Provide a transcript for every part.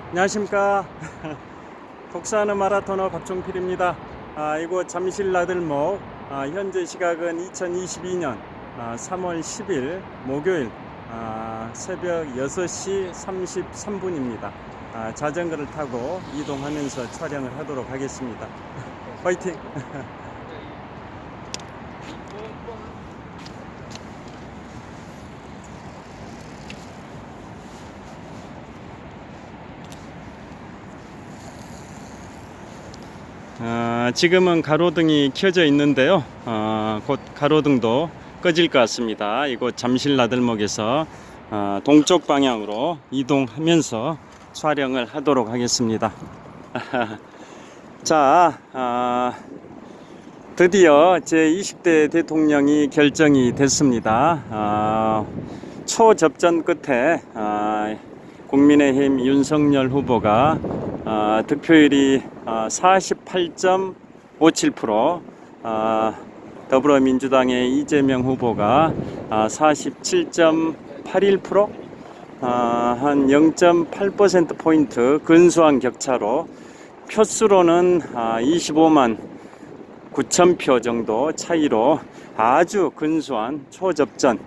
안녕하십니까. 독사하는 마라토너 박종필입니다. 이곳 잠실 나들목, 현재 시각은 2022년 3월 10일 목요일 새벽 6시 33분입니다. 자전거를 타고 이동하면서 촬영을 하도록 하겠습니다. 화이팅! 지금은 가로등이 켜져 있는데요. 곧 가로등도 꺼질 것 같습니다. 이곳 잠실 나들목에서 동쪽 방향으로 이동하면서 촬영을 하도록 하겠습니다. 자, 드디어 제20대 대통령이 결정이 됐습니다. 초접전 끝에 국민의힘 윤석열 후보가 득표율이 48.57%, 더불어민주당의 이재명 후보가 47.81%, 한 0.8%포인트 근소한 격차로 표수로는 25만 9천 표 정도 차이로 아주 근소한 초접전,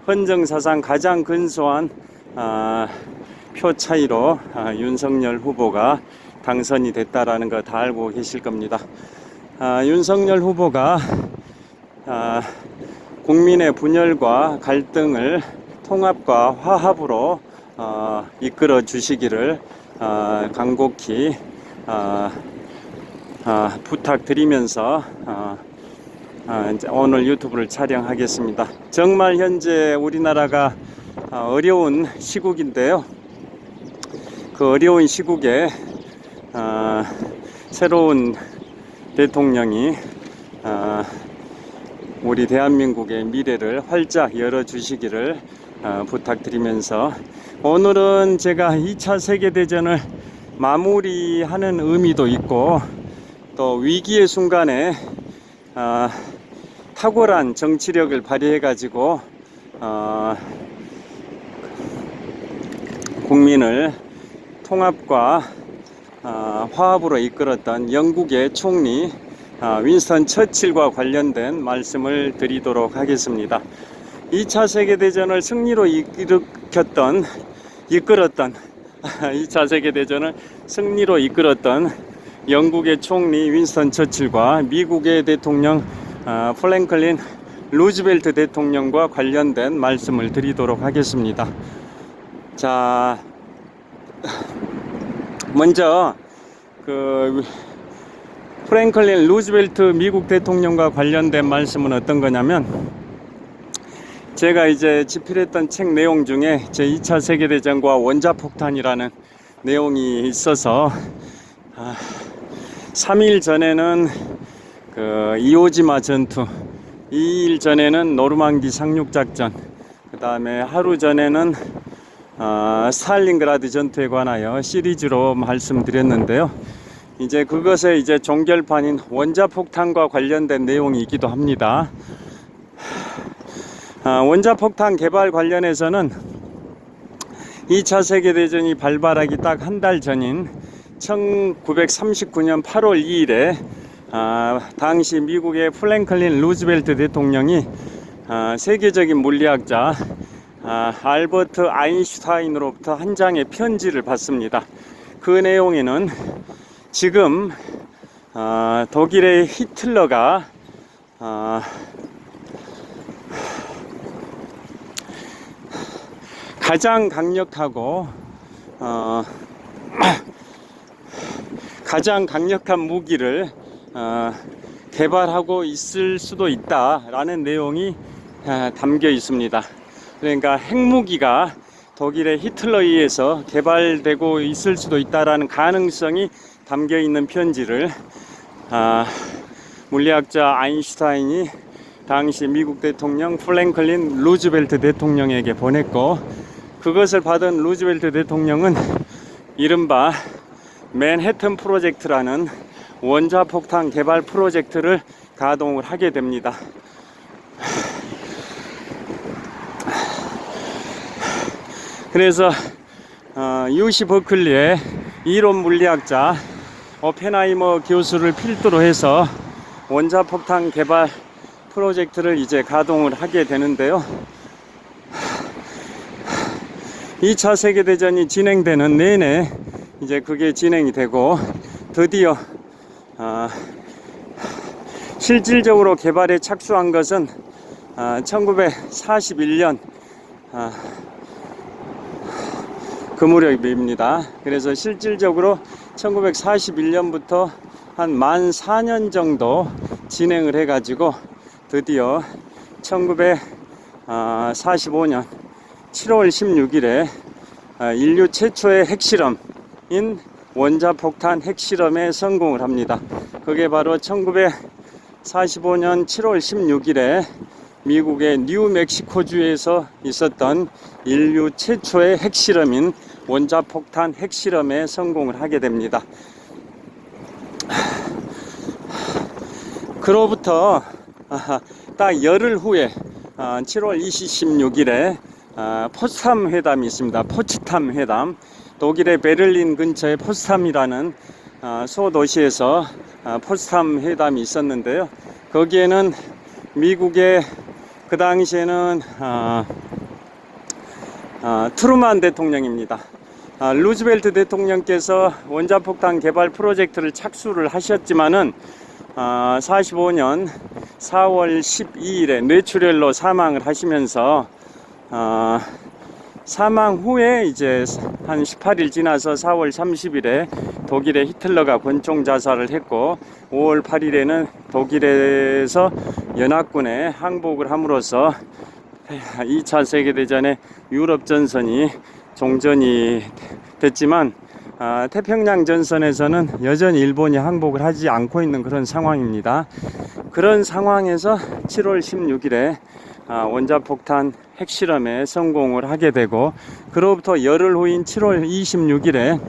헌정사상 가장 근소한 표 차이로 윤석열 후보가 당선이 됐다라는 거 다 알고 계실 겁니다. 윤석열 후보가 국민의 분열과 갈등을 통합과 화합으로 이끌어 주시기를 간곡히 부탁드리면서 오늘 유튜브를 촬영하겠습니다. 정말 현재 우리나라가 어려운 시국인데요. 그 어려운 시국에 새로운 대통령이 우리 대한민국의 미래를 활짝 열어주시기를 부탁드리면서, 오늘은 제가 2차 세계대전을 마무리하는 의미도 있고 또 위기의 순간에 탁월한 정치력을 발휘해 가지고 국민을 통합과 화합으로 이끌었던 영국의 총리 윈스턴 처칠과 관련된 말씀을 드리도록 하겠습니다. 2차 세계대전을 승리로 이끌었던 2차 세계대전을 승리로 이끌었던 영국의 총리 윈스턴 처칠과 미국의 대통령 프랭클린 루즈벨트 대통령과 관련된 말씀을 드리도록 하겠습니다. 자, 먼저 그 프랭클린 루즈벨트 미국 대통령과 관련된 말씀은 어떤 거냐면, 제가 이제 집필했던 책 내용 중에 제2차 세계대전과 원자폭탄이라는 내용이 있어서 3일 전에는 그 이오지마 전투, 2일 전에는 노르망디 상륙작전, 그 다음에 하루 전에는 스탈린그라드 전투에 관하여 시리즈로 말씀드렸는데요. 이제 그것의 이제 종결판인 원자폭탄과 관련된 내용이 있기도 합니다. 원자폭탄 개발 관련해서는 2차 세계대전이 발발하기 딱 한 달 전인 1939년 8월 2일에 당시 미국의 프랭클린 루즈벨트 대통령이 세계적인 물리학자 알버트 아인슈타인으로부터 한 장의 편지를 받습니다. 그 내용에는 지금 독일의 히틀러가 가장 강력하고 가장 강력한 무기를 개발하고 있을 수도 있다라는 내용이 담겨 있습니다. 그러니까 핵무기가 독일의 히틀러에 의해서 개발되고 있을 수도 있다라는 가능성이 담겨 있는 편지를 물리학자 아인슈타인이 당시 미국 대통령 프랭클린 루즈벨트 대통령에게 보냈고, 그것을 받은 루즈벨트 대통령은 이른바 맨해튼 프로젝트라는 원자폭탄 개발 프로젝트를 가동을 하게 됩니다. 그래서 UC 버클리에 이론 물리학자 오펜하이머 교수를 필두로 해서 원자폭탄 개발 프로젝트를 이제 가동을 하게 되는데요. 2차 세계대전이 진행되는 내내 이제 그게 진행이 되고, 드디어 실질적으로 개발에 착수한 것은 1941년 그 무렵입니다. 그래서 실질적으로 1941년부터 한 만 4년 정도 진행을 해가지고 드디어 1945년 7월 16일에 인류 최초의 핵실험인 원자폭탄 핵실험에 성공을 합니다. 그게 바로 1945년 7월 16일에 미국의 뉴멕시코주에서 있었던 인류 최초의 핵실험인 원자폭탄 핵실험에 성공을 하게 됩니다. 그로부터 딱 열흘 후에 7월 26일에 포츠담 회담이 있습니다. 포츠담 회담. 독일의 베를린 근처의 포츠담이라는 소도시에서 포츠담 회담이 있었는데요. 거기에는 미국의 그 당시에는 트루만 대통령입니다. 루즈벨트 대통령께서 원자폭탄 개발 프로젝트를 착수를 하셨지만은 45년 4월 12일에 뇌출혈로 사망을 하시면서 사망 후에 이제 한 18일 지나서 4월 30일에 독일의 히틀러가 권총 자살을 했고, 5월 8일에는 독일에서 연합군에 항복을 함으로써 2차 세계대전의 유럽 전선이 종전이 됐지만, 태평양 전선에서는 여전히 일본이 항복을 하지 않고 있는 그런 상황입니다. 그런 상황에서 7월 16일에 원자폭탄 핵실험에 성공을 하게 되고, 그로부터 열흘 후인 7월 26일에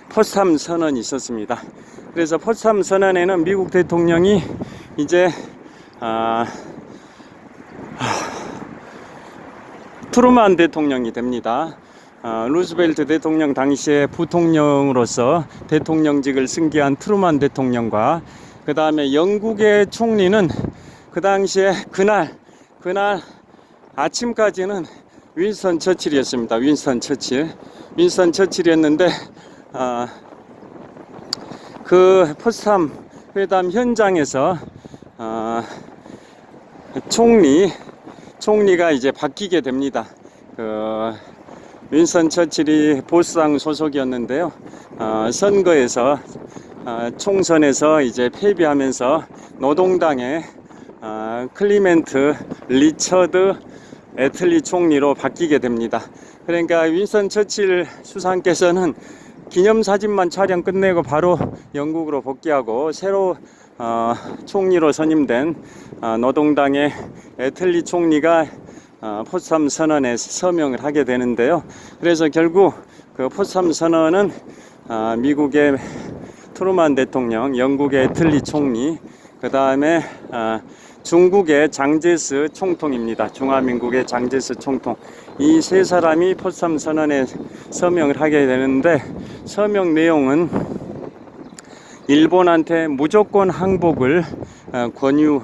포츠담 선언이 있었습니다. 그래서 포츠담 선언에는 미국 대통령이 이제 트루만 대통령이 됩니다. 루즈벨트 대통령 당시에 부통령으로서 대통령직을 승계한 트루만 대통령과, 그 다음에 영국의 총리는 그 당시에 그날 아침까지는 윈스턴 처칠이었습니다. 윈스턴 처칠이었는데 그 포츠담 회담 현장에서 총리가 이제 바뀌게 됩니다. 윈스턴 처칠이 보수당 소속이었는데요. 선거에서 총선에서 이제 패배하면서 노동당의 클리멘트 리처드 애틀리 총리로 바뀌게 됩니다. 그러니까 윈스턴 처칠 수상께서는 기념사진만 촬영 끝내고 바로 영국으로 복귀하고, 새로 총리로 선임된 노동당의 애틀리 총리가 포츠담 선언에 서명을 하게 되는데요. 그래서 결국 그 포츠담 선언은 미국의 트루만 대통령, 영국의 애틀리 총리, 그 다음에 중국의 장제스 총통입니다. 중화민국의 장제스 총통. 이 세 사람이 포츠담 선언에 서명을 하게 되는데, 서명 내용은 일본한테 무조건 항복을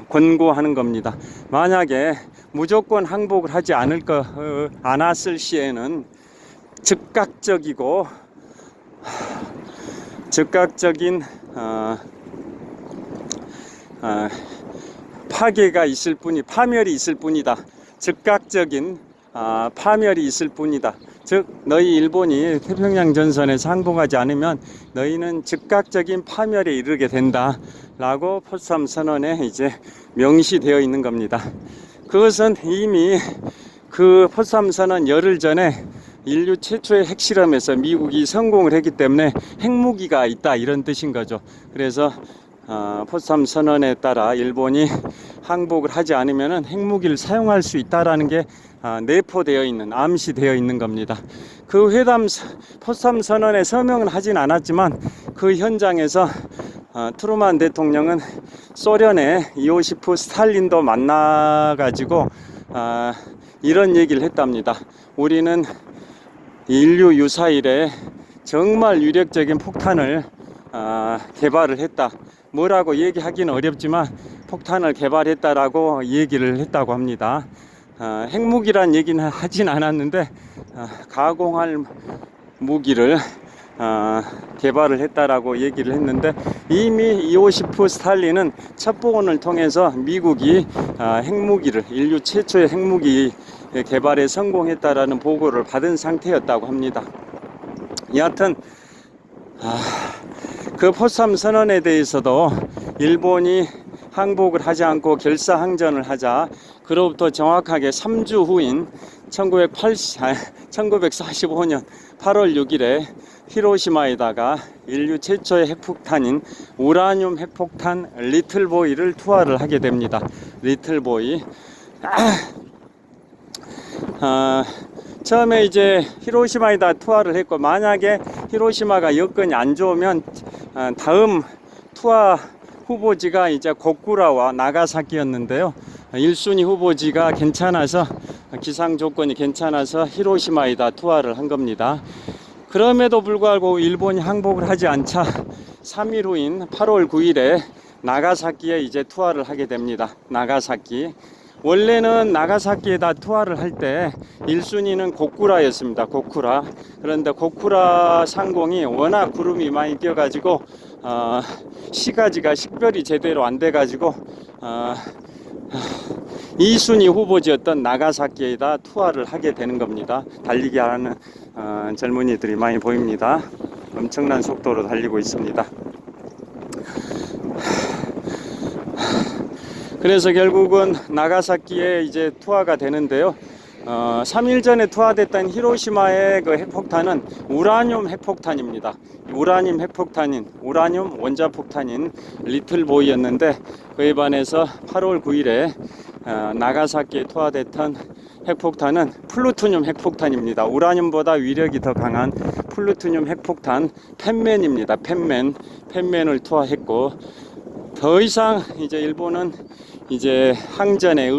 권고하는 겁니다. 만약에 무조건 항복을 하지 않았을 시에는 즉각적인 파멸이 있을 뿐이다. 즉각적인 파멸이 있을 뿐이다. 즉, 너희 일본이 태평양 전선에서 항복하지 않으면 너희는 즉각적인 파멸에 이르게 된다 라고 포츠담 선언에 이제 명시되어 있는 겁니다. 그것은 이미 그 포츠담 선언 열흘 전에 인류 최초의 핵실험에서 미국이 성공을 했기 때문에 핵무기가 있다, 이런 뜻인 거죠. 그래서 포츠담 선언에 따라 일본이 항복을 하지 않으면 핵무기를 사용할 수 있다라는 게 내포되어 있는, 암시되어 있는 겁니다. 그 포츠담 선언에 서명은 하진 않았지만, 그 현장에서 트루만 대통령은 소련의 이오시프 스탈린도 만나가지고 이런 얘기를 했답니다. 우리는 인류 유사 이래 정말 유력적인 폭탄을 개발을 했다. 뭐라고 얘기하기는 어렵지만 폭탄을 개발했다라고 얘기를 했다고 합니다. 핵무기란 얘기는 하진 않았는데 가공할 무기를 개발을 했다라고 얘기를 했는데, 이미 이오시프 스탈린은 첩보원을 통해서 미국이 핵무기를, 인류 최초의 핵무기 개발에 성공했다라는 보고를 받은 상태였다고 합니다. 여하튼 그 포삼 선언에 대해서도 일본이 항복을 하지 않고 결사항전을 하자, 그로부터 정확하게 3주 후인 1945년 8월 6일에 히로시마에다가 인류 최초의 핵폭탄인 우라늄 핵폭탄 리틀보이를 투하를 하게 됩니다. 리틀보이. 처음에 이제 히로시마에다 투하를 했고, 만약에 히로시마가 여건이 안 좋으면 다음 투하 후보지가 이제 고쿠라와 나가사키였는데요. 1순위 후보지가 괜찮아서, 기상 조건이 괜찮아서 히로시마에다 투하를 한 겁니다. 그럼에도 불구하고 일본이 항복을 하지 않자 3일 후인 8월 9일에 나가사키에 이제 투하를 하게 됩니다. 나가사키. 원래는 나가사키에다 투하를 할 때 1순위는 고쿠라였습니다. 고쿠라. 그런데 고쿠라 상공이 워낙 구름이 많이 껴가지고 시가지가 식별이 제대로 안 돼가지고 2순위 후보지였던 나가사키에다 투하를 하게 되는 겁니다. 달리기 하는 젊은이들이 많이 보입니다. 엄청난 속도로 달리고 있습니다. 그래서 결국은 나가사키에 이제 투하가 되는데요. 3일 전에 투하됐던 히로시마의 그 핵폭탄은 우라늄 핵폭탄입니다. 우라늄 원자폭탄인 리틀보이였는데, 그에 반해서 8월 9일에 나가사키에 투하됐던 핵폭탄은 플루토늄 핵폭탄입니다. 우라늄보다 위력이 더 강한 플루토늄 핵폭탄 펜맨입니다. 펜맨을 투하했고, 더 이상 이제 일본은 이제 항전의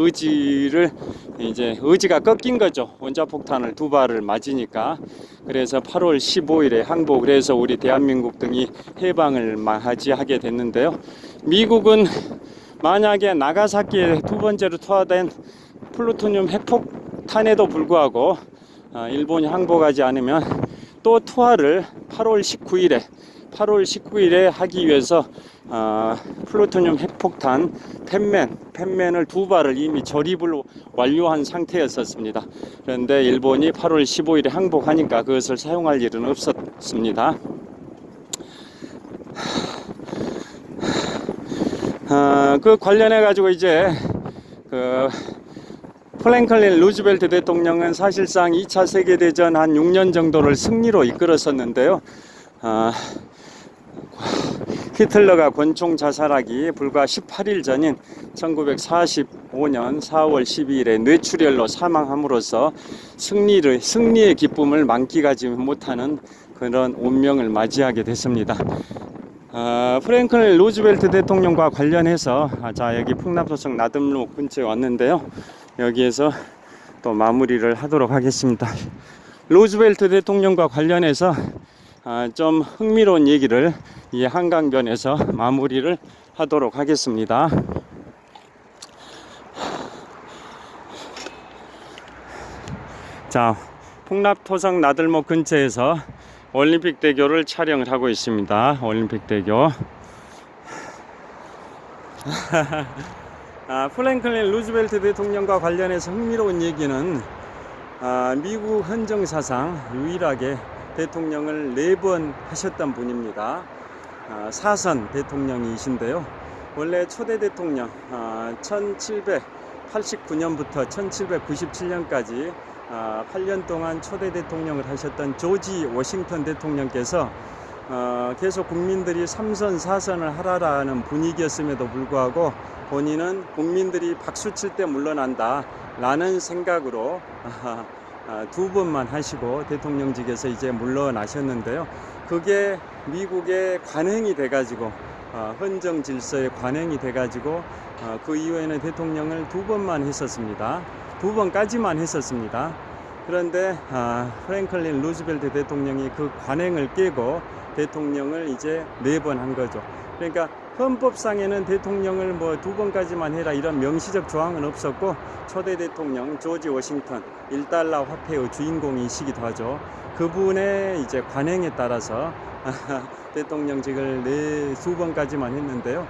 의지가 꺾인 거죠. 원자폭탄을 두 발을 맞으니까. 그래서 8월 15일에 항복을 해서 우리 대한민국 등이 해방을 맞이하게 됐는데요. 미국은 만약에 나가사키에 두 번째로 투하된 플루토늄 핵폭탄에도 불구하고 일본이 항복하지 않으면 또 투하를 8월 19일에 하기 위해서 플루토늄 핵폭탄 펜맨을 두 발을 이미 조립을 완료한 상태였었습니다. 그런데 일본이 8월 15일에 항복하니까 그것을 사용할 일은 없었습니다. 그 관련해 가지고 이제 그 프랭클린 루즈벨트 대통령은 사실상 2차 세계대전 한 6년 정도를 승리로 이끌었었는데요. 히틀러가 권총 자살하기 불과 18일 전인 1945년 4월 12일에 뇌출혈로 사망함으로써 승리의 기쁨을 만끽하지 못하는 그런 운명을 맞이하게 됐습니다. 프랭클린 루즈벨트 대통령과 관련해서 여기 풍납소성 나들목 근처에 왔는데요. 여기에서 또 마무리를 하도록 하겠습니다. 루즈벨트 대통령과 관련해서 좀 흥미로운 얘기를 이 한강변에서 마무리를 하도록 하겠습니다. 자, 풍납토성 나들목 근처에서 올림픽대교를 촬영을 하고 있습니다. 올림픽대교. 프랭클린 루즈벨트 대통령과 관련해서 흥미로운 얘기는 미국 헌정사상 유일하게 대통령을 4번 하셨던 분입니다. 4선 대통령이신데요. 원래 초대 대통령 1789년부터 1797년까지 8년 동안 초대 대통령을 하셨던 조지 워싱턴 대통령께서 계속 국민들이 3선 4선을 하라라는 분위기였음에도 불구하고 본인은 국민들이 박수칠 때 물러난다 라는 생각으로 2번만 하시고 대통령직에서 이제 물러나셨는데요. 그게 미국의 관행이 돼가지고 헌정 질서의 관행이 돼가지고 그 이후에는 대통령을 2번만 했었습니다. 2번까지만 했었습니다. 그런데 프랭클린 루즈벨트 대통령이 그 관행을 깨고 대통령을 이제 4번 한 거죠. 그러니까 헌법상에는 대통령을 뭐 2번까지만 해라 이런 명시적 조항은 없었고, 초대 대통령 조지 워싱턴 1달러 화폐의 주인공이시기도 하죠. 그분의 이제 관행에 따라서 대통령직을 2번까지만 했는데요.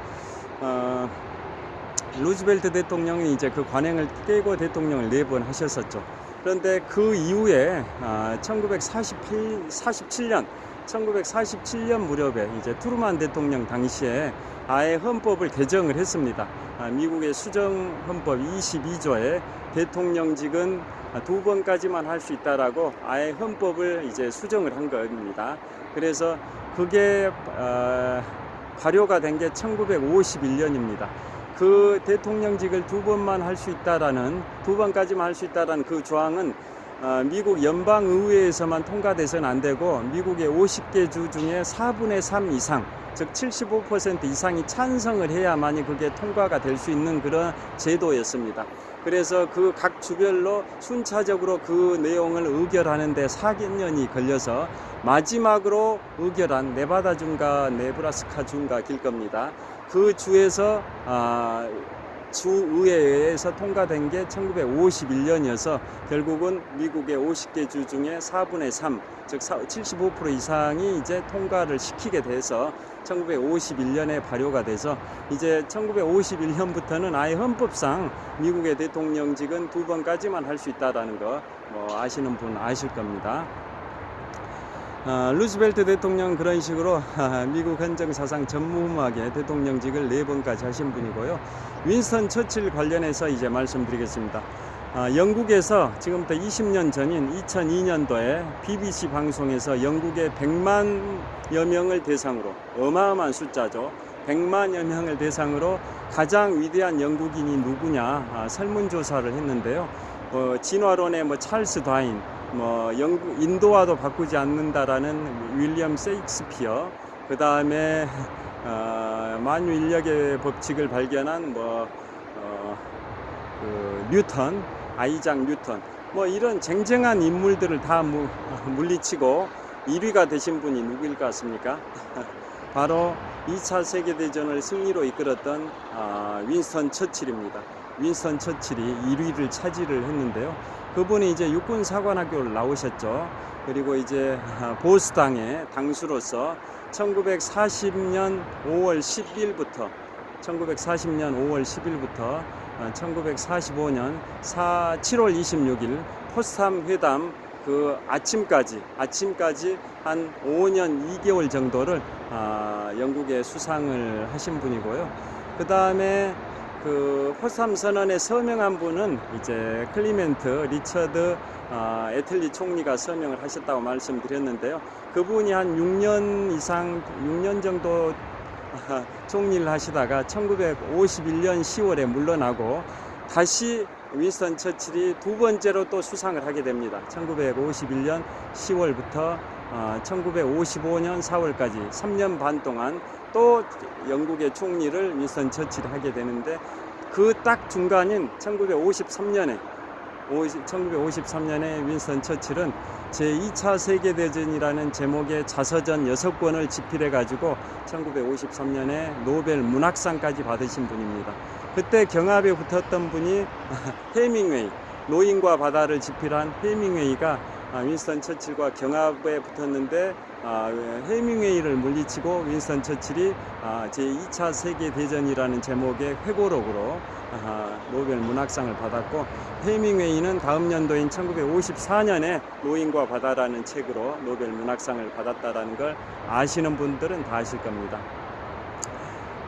루즈벨트 대통령이 이제 그 관행을 깨고 대통령을 4번 하셨었죠. 그런데 그 이후에 1947년 무렵에 이제 트루만 대통령 당시에 아예 헌법을 개정을 했습니다. 미국의 수정 헌법 22조에 대통령직은 2번까지만 할 수 있다라고 아예 헌법을 이제 수정을 한 겁니다. 그래서 그게 발효가 된 게 1951년입니다. 그 대통령직을 2번만 할 수 있다라는, 2번까지만 할 수 있다라는 그 조항은 미국 연방의회에서만 통과돼서는 안 되고, 미국의 50개 주 중에 4분의 3 이상, 즉 75% 이상이 찬성을 해야만이 그게 통과가 될 수 있는 그런 제도였습니다. 그래서 그 각 주별로 순차적으로 그 내용을 의결하는데 4년이 걸려서 마지막으로 의결한 네바다 주인가 네브라스카 주인가 길 겁니다. 그 주에서 주의회에서 통과된 게 1951년이어서 결국은 미국의 50개 주 중에 4분의 3, 즉 75% 이상이 이제 통과를 시키게 돼서 1951년에 발효가 돼서 이제 1951년부터는 아예 헌법상 미국의 대통령직은 2번까지만 할 수 있다라는 거 아시는 분 아실 겁니다. 루즈벨트 대통령 그런 식으로 미국 헌정사상 전무후무하게 대통령직을 4번까지 하신 분이고요. 윈스턴 처칠 관련해서 이제 말씀드리겠습니다. 영국에서 지금부터 20년 전인 2002년도에 BBC 방송에서 영국의 100만여 명을 대상으로, 어마어마한 숫자죠, 100만여 명을 대상으로 가장 위대한 영국인이 누구냐 설문조사를 했는데요. 진화론의 찰스 다윈, 인도와도 바꾸지 않는다라는 윌리엄 세익스피어, 그 다음에 만유인력의 법칙을 발견한 뉴턴, 아이작 뉴턴, 이런 쟁쟁한 인물들을 다 물리치고 1위가 되신 분이 누구일 것 같습니까? 바로 2차 세계대전을 승리로 이끌었던 윈스턴 처칠입니다. 윈스턴 처칠이 1위를 차지를 했는데요. 그분이 이제 육군사관학교를 나오셨죠. 그리고 이제 보수당의 당수로서 1940년 5월 10일부터 1945년 7월 26일 포스담 회담 그 아침까지 한 5년 2개월 정도를 영국에 수상을 하신 분이고요. 그 다음에 그 포스담 선언에 서명한 분은 이제 클리멘트 리처드 애틀리 총리가 서명을 하셨다고 말씀드렸는데요. 그분이 한 6년 정도 총리를 하시다가 1951년 10월에 물러나고 다시 윈스턴 처칠이 2번째로 또 수상을 하게 됩니다. 1951년 10월부터 1955년 4월까지 3년 반 동안 또 영국의 총리를 윈스턴 처칠이 하게 되는데, 그 딱 중간인 1953년에 윈스턴 처칠은 제2차 세계대전이라는 제목의 자서전 6권을 집필해 가지고 1953년에 노벨 문학상까지 받으신 분입니다. 그때 경합에 붙었던 분이 헤밍웨이, 노인과 바다를 집필한 헤밍웨이가 윈스턴 처칠과 경합에 붙었는데 헤밍웨이를 물리치고 윈스턴 처칠이 제2차 세계대전이라는 제목의 회고록으로 노벨 문학상을 받았고, 헤밍웨이는 다음 연도인 1954년에 노인과 바다라는 책으로 노벨 문학상을 받았다라는 걸 아시는 분들은 다 아실 겁니다.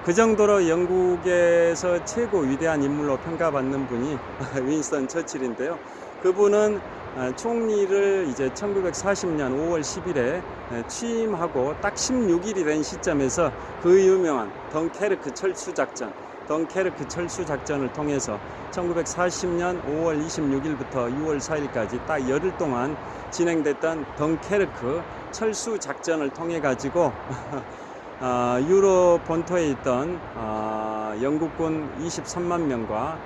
그 정도로 영국에서 최고 위대한 인물로 평가받는 분이 윈스턴 처칠인데요. 그분은 총리를 이제 1940년 5월 10일에 취임하고 딱 16일이 된 시점에서 그 유명한 덩케르크 철수 작전을 통해서 1940년 5월 26일부터 6월 4일까지 딱 열흘 동안 진행됐던 덩케르크 철수 작전을 통해 가지고 유럽 본토에 있던 영국군 23만 명과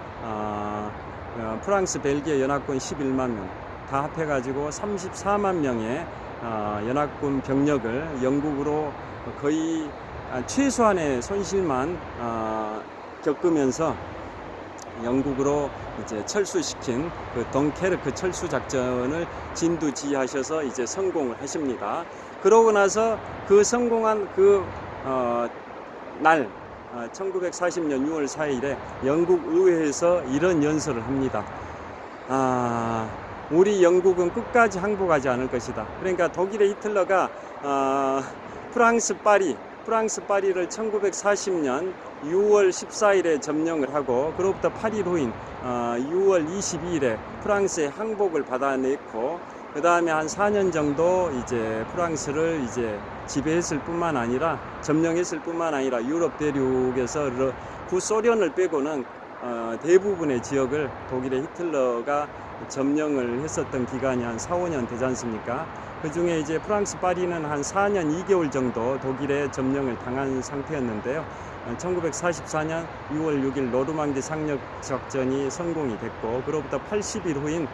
프랑스, 벨기에 연합군 11만 명, 다 합해가지고 34만 명의 연합군 병력을 영국으로 거의 최소한의 손실만 겪으면서 영국으로 이제 철수시킨 그 덩케르크 철수 작전을 진두지휘하셔서 이제 성공을 하십니다. 그러고 나서 그 성공한 날 1940년 6월 4일에 영국 의회에서 이런 연설을 합니다. 우리 영국은 끝까지 항복하지 않을 것이다. 그러니까 독일의 히틀러가 프랑스 파리를 1940년 6월 14일에 점령을 하고 그로부터 8일 후인 6월 22일에 프랑스의 항복을 받아냈고 그 다음에 한 4년 정도 이제 프랑스를 이제 지배했을 뿐만 아니라 점령했을 뿐만 아니라 유럽 대륙에서 구소련을 빼고는 대부분의 지역을 독일의 히틀러가 점령을 했었던 기간이 한 4, 5년 되지 않습니까? 그 중에 이제 프랑스 파리는 한 4년 2개월 정도 독일의 점령을 당한 상태였는데요. 1944년 6월 6일 노르망디 상륙 작전이 성공이 됐고 그로부터 80일 후인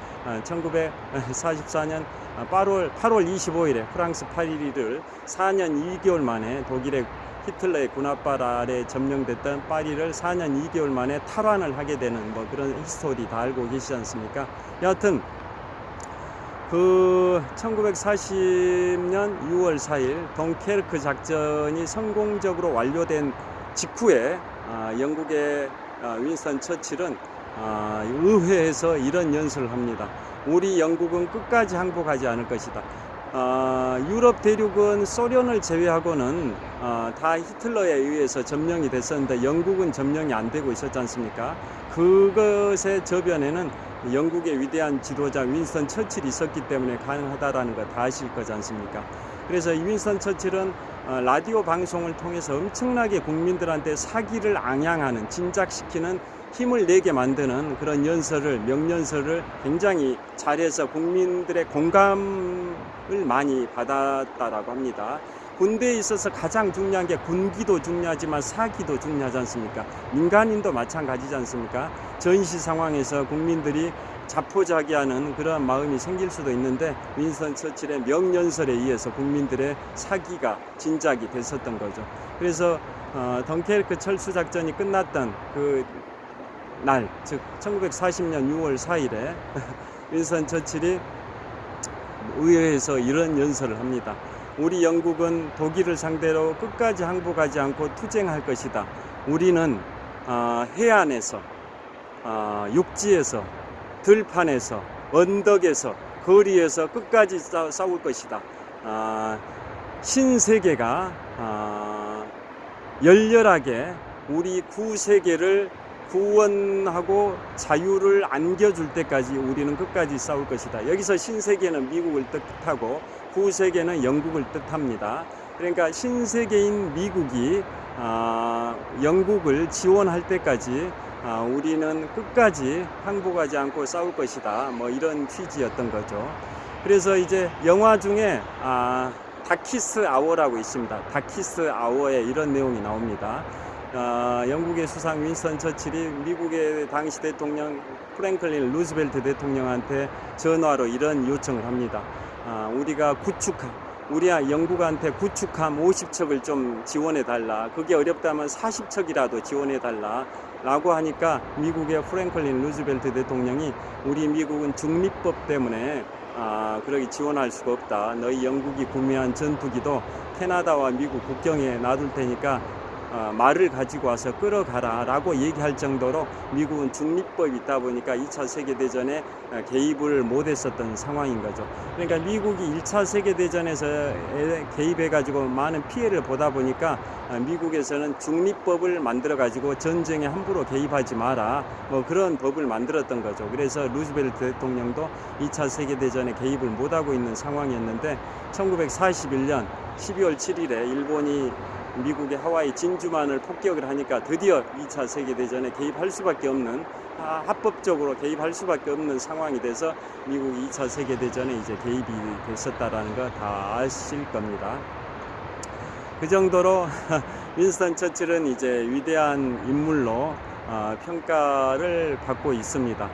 1944년 8월 25일에 프랑스 파리를 4년 2개월 만에 독일의 히틀러의 군합발 아래 점령됐던 파리를 4년 2개월 만에 탈환을 하게 되는 뭐 그런 히스토리 다 알고 계시지 않습니까? 여하튼 그 1940년 6월 4일 덩케르크 작전이 성공적으로 완료된 직후에 영국의 윈스턴 처칠은 의회에서 이런 연설을 합니다. 우리 영국은 끝까지 항복하지 않을 것이다. 유럽 대륙은 소련을 제외하고는 다 히틀러에 의해서 점령이 됐었는데 영국은 점령이 안 되고 있었지 않습니까? 그것의 저변에는 영국의 위대한 지도자 윈스턴 처칠이 있었기 때문에 가능하다라는 거 다 아실 거지 않습니까? 그래서 이 윈스턴 처칠은 라디오 방송을 통해서 엄청나게 국민들한테 사기를 앙양하는, 진작시키는 힘을 내게 만드는 그런 명연설을 굉장히 잘해서 국민들의 공감을 많이 받았다라고 합니다. 군대에 있어서 가장 중요한 게 군기도 중요하지만 사기도 중요하지 않습니까? 민간인도 마찬가지지 않습니까? 전시 상황에서 국민들이 자포자기하는 그러한 마음이 생길 수도 있는데 윈스턴 처칠의 명연설에 의해서 국민들의 사기가 진작이 됐었던 거죠. 그래서 덩케르크 철수 작전이 끝났던 그 날, 즉 1940년 6월 4일에 윈스턴 처칠이 의회에서 이런 연설을 합니다. 우리 영국은 독일을 상대로 끝까지 항복하지 않고 투쟁할 것이다. 우리는 해안에서, 육지에서, 들판에서, 언덕에서, 거리에서 끝까지 싸울 것이다. 신세계가 열렬하게 우리 구세계를 구원하고 자유를 안겨줄 때까지 우리는 끝까지 싸울 것이다. 여기서 신세계는 미국을 뜻하고 구세계는 영국을 뜻합니다. 그러니까 신세계인 미국이 영국을 지원할 때까지 우리는 끝까지 항복하지 않고 싸울 것이다. 뭐 이런 취지였던 거죠. 그래서 이제 영화 중에 다키스 아워라고 있습니다. 다키스 아워에 이런 내용이 나옵니다. 영국의 수상 윈스턴 처칠이 미국의 당시 대통령 프랭클린 루즈벨트 대통령한테 전화로 이런 요청을 합니다. 우리가 영국한테 구축함 50척을 좀 지원해 달라. 그게 어렵다면 40척이라도 지원해 달라. 라고 하니까 미국의 프랭클린 루즈벨트 대통령이 우리 미국은 중립법 때문에 그러기 지원할 수가 없다. 너희 영국이 구매한 전투기도 캐나다와 미국 국경에 놔둘 테니까 말을 가지고 와서 끌어가라 라고 얘기할 정도로 미국은 중립법이 있다 보니까 2차 세계대전에 개입을 못했었던 상황인 거죠. 그러니까 미국이 1차 세계대전에서 개입해 가지고 많은 피해를 보다 보니까 미국에서는 중립법을 만들어 가지고 전쟁에 함부로 개입하지 마라 뭐 그런 법을 만들었던 거죠. 그래서 루즈벨트 대통령도 2차 세계대전에 개입을 못하고 있는 상황이었는데 1941년 12월 7일에 일본이 미국의 하와이 진주만을 폭격을 하니까 드디어 2차 세계대전에 개입할 수밖에 없는, 합법적으로 개입할 수밖에 없는 상황이 돼서 미국이 2차 세계대전에 이제 개입이 됐었다라는 거 다 아실 겁니다. 그 정도로 윈스턴 처칠은 이제 위대한 인물로 평가를 받고 있습니다.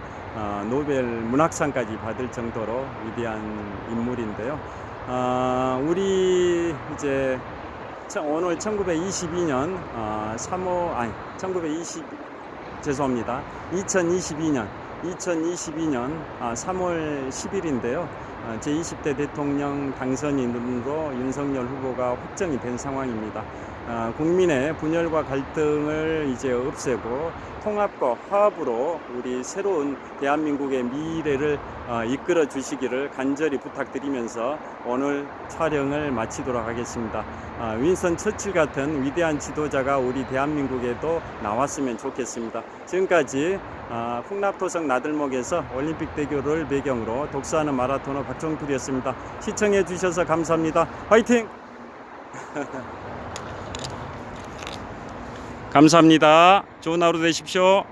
노벨 문학상까지 받을 정도로 위대한 인물인데요. 우리 이제 오늘 1922년 2022년 3월 10일인데요. 제20대 대통령 당선인으로 윤석열 후보가 확정이 된 상황입니다. 국민의 분열과 갈등을 이제 없애고 통합과 화합으로 우리 새로운 대한민국의 미래를 이끌어 주시기를 간절히 부탁드리면서 오늘 촬영을 마치도록 하겠습니다. 윈스턴 처칠 같은 위대한 지도자가 우리 대한민국에도 나왔으면 좋겠습니다. 지금까지 풍납토성 나들목에서 올림픽대교를 배경으로 독서하는 마라토너 박종필이었습니다. 시청해 주셔서 감사합니다. 화이팅! 감사합니다. 좋은 하루 되십시오.